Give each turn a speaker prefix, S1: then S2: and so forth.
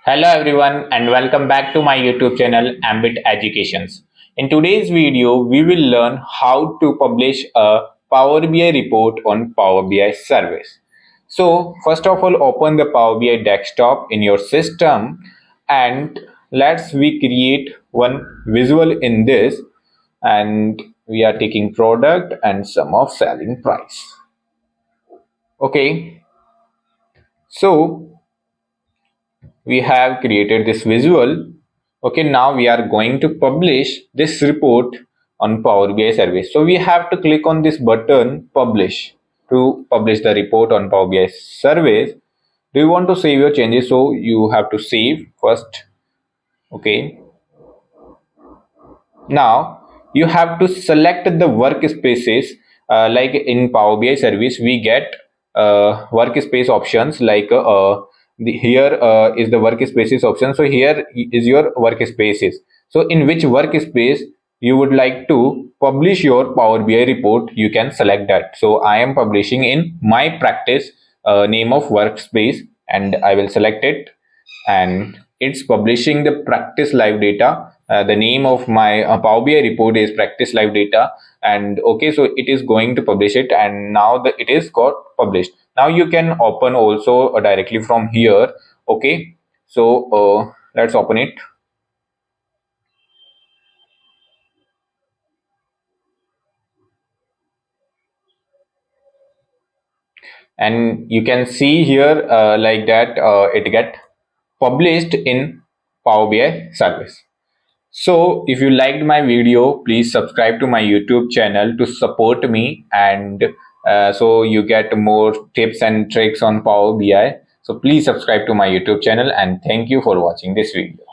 S1: Hello everyone and welcome back to my YouTube channel Ambit Educations. In today's video, we will learn how to publish a Power BI report on Power BI service. So first of all, open the Power BI desktop in your system and we create one visual in this, and we are taking product and sum of selling price. Okay, so we have created this visual. Okay, now we are going to publish this report on Power BI service. So we have to click on this button publish to publish the report on Power BI service. Do you want to save your changes? So you have to save first. Okay, now you have to select the workspaces. Like in Power BI service we get workspace options like here is the workspaces option. So here is your workspaces. So in which workspace you would like to publish your Power BI report, you can select that. So I am publishing in my practice name of workspace, and I will select it, and it's publishing the practice live data. The name of my Power BI report is practice live data, and okay, so it is going to publish it, and now it is got published. Now you can open also directly from here. Okay, so let's open it. And you can see here like that it get published in Power BI service. So if you liked my video, please subscribe to my YouTube channel to support me, and so you get more tips and tricks on Power BI. So please subscribe to my YouTube channel, and thank you for watching this video.